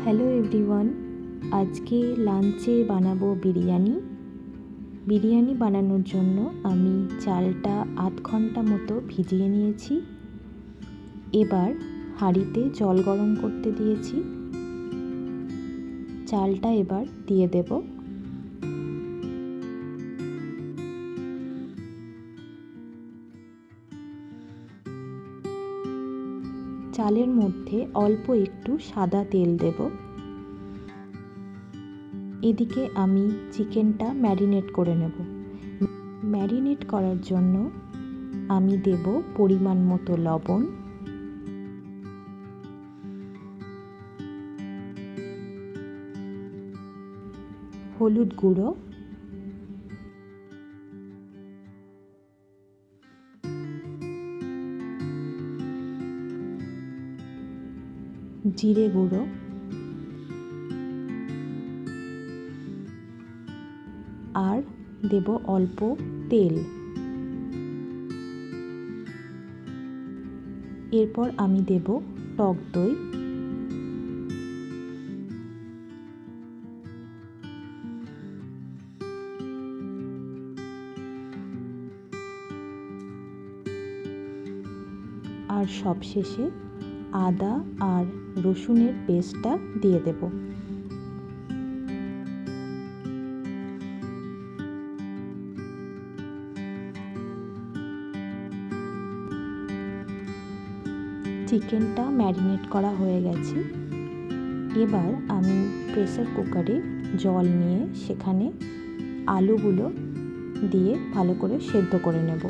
Hello everyone, আজকে লাঞ্চে বানাবো বিরিয়ানি বানানোর জন্য আমি চালটা আধ ঘন্টা মতো ভিজিয়ে নিয়েছি। এবার হাঁড়িতে জল গরম করতে দিয়েছি। চালটা এবার দিয়ে দেব। চালের মধ্যে অল্প একটু সাদা তেল দেব। এদিকে আমি চিকেনটা ম্যারিনেট করে নেব। ম্যারিনেট করার জন্য আমি দেব পরিমাণ মতো লবণ, হলুদ গুঁড়ো, জিরে গুঁড়ো, আর দেব অল্প তেল। এরপর আমি দেব টক দই, আর সবশেষে আদা আর রসুনের পেস্টটা দিয়ে দেব। চিকেনটা ম্যারিনেট করা হয়ে গেছে। এবার আমি প্রেসার কুকারে জল নিয়ে সেখানে আলুগুলো দিয়ে ভালো করে সেদ্ধ করে নেব।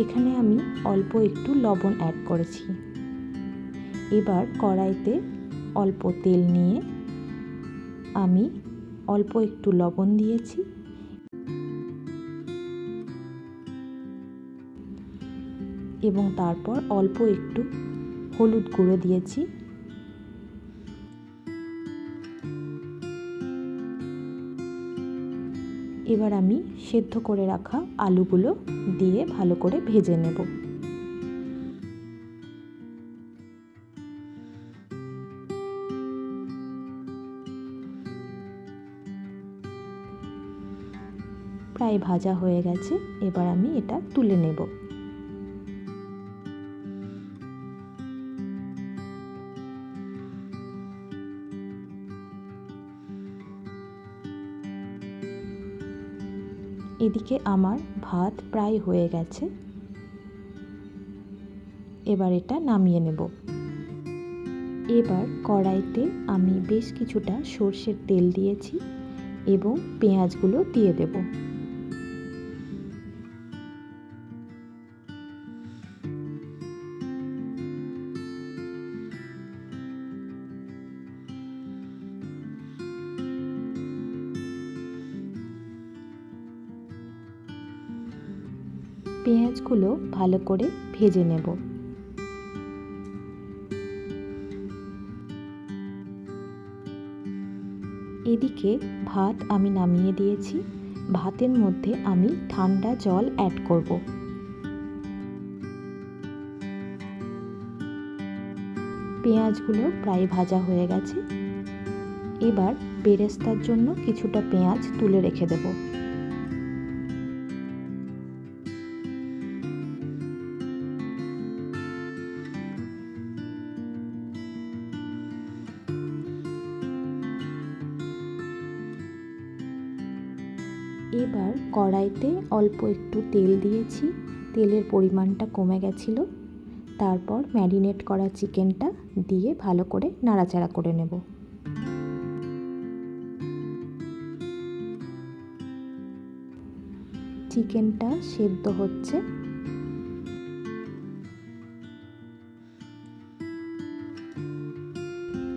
এখানে আমি অল্প একটু লবণ অ্যাড করেছি। এবার কড়াইতে অল্প তেল নিয়ে আমি অল্প একটু লবণ দিয়েছি এবং তারপর অল্প একটু হলুদ গুঁড়ো দিয়েছি। এবার আমি সেদ্ধ করে রাখা আলুগুলো দিয়ে ভালো করে ভেজে নেব। প্রায় ভাজা হয়ে গেছে। এবার আমি এটা তুলে নেব। এদিকে আমার ভাত প্রায় হয়ে গেছে। এবার এটা নামিয়ে নেব। এবার কড়াইতে আমি বেশ কিছুটা সর্ষের তেল দিয়েছি এবং পেঁয়াজগুলো দিয়ে দেব। পেঁয়াজগুলো ভালো করে ভেজে নেব। এদিকে ভাত আমি নামিয়ে দিয়েছি। ভাতের মধ্যে আমি ঠান্ডা জল অ্যাড করব। পেঁয়াজগুলো প্রায় ভাজা হয়ে গেছে। এবার বেরেস্তার জন্য কিছুটা পেঁয়াজ তুলে রেখে দেব। এবার কড়াইতে অল্প একটু তেল দিয়েছি। তেলের পরিমাণটা কমে গেছিল। তারপর ম্যারিনেট করা চিকেনটা দিয়ে ভালো করে নাড়াচাড়া করে নেব। চিকেনটা সেদ্ধ হচ্ছে।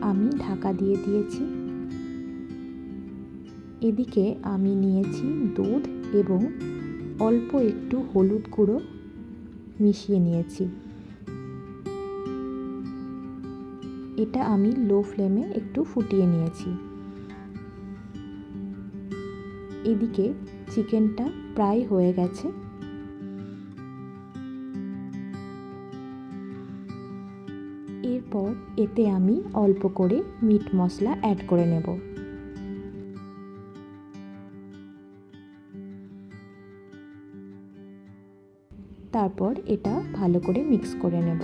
আমি ঢাকা দিয়ে দিয়েছি। এদিকে আমি নিয়েছি দুধ এবং অল্প একটু হলুদ গুঁড়ো মিশিয়ে নিয়েছি। এটা আমি লো ফ্লেমে একটু ফুটিয়ে নিয়েছি। এদিকে চিকেনটা প্রায় হয়ে গেছে। এরপর এতে আমি অল্প করে মিট মশলা অ্যাড করে নেব। তারপর এটা ভালো করে মিক্স করে নেব।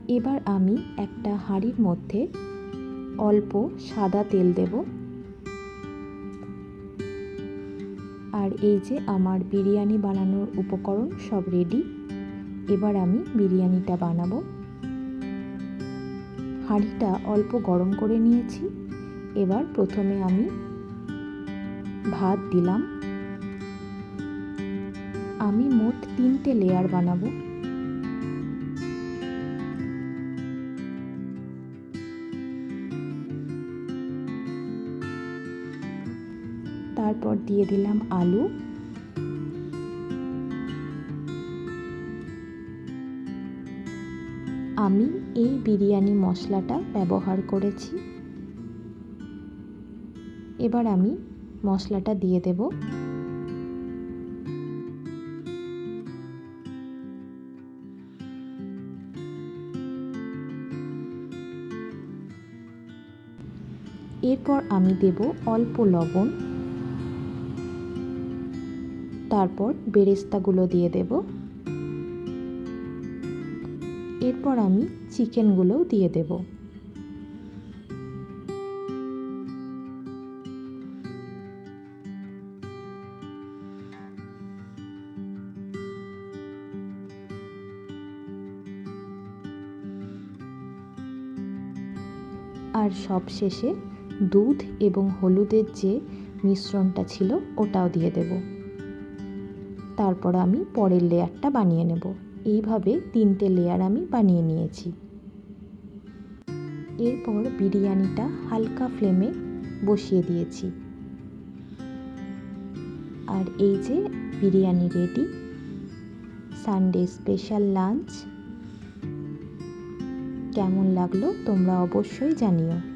এবার আমি একটা হাঁড়ির মধ্যে অল্প সাদা তেল দেব। আর এই যে আমার বিরিয়ানি বানানোর উপকরণ সব রেডি। এবার আমি বিরিয়ানিটা বানাবো। হাঁড়িটা অল্প গরম করে নিয়েছি। এবার প্রথমে আমি ভাত দিলাম। আমি মোট 3টে লেয়ার বানাবো। তারপর দিয়ে দিলাম আলু। আমি এই বিরিয়ানি মশলাটা ব্যবহার করেছি। এবার আমি মশলাটা দিয়ে দেব। এরপর আমি দেব অল্প লবণ। তারপর বেরেস্তাগুলো দিয়ে দেব। এরপর আমি চিকেনগুলোও দিয়ে দেব। আর সবশেষে দুধ এবং হলুদের যে মিশ্রণটা ছিল ওটাও দিয়ে দেব। তারপর আমি পরের লেয়ারটা বানিয়ে নেব। এইভাবে 3টে লেয়ার আমি বানিয়ে নিয়েছি। এরপর বিরিয়ানিটা হালকা ফ্লেমে বসিয়ে দিয়েছি। আর এই যে biryani ready. Sunday special lunch. কেমন লাগলো তোমরা অবশ্যই জানিও।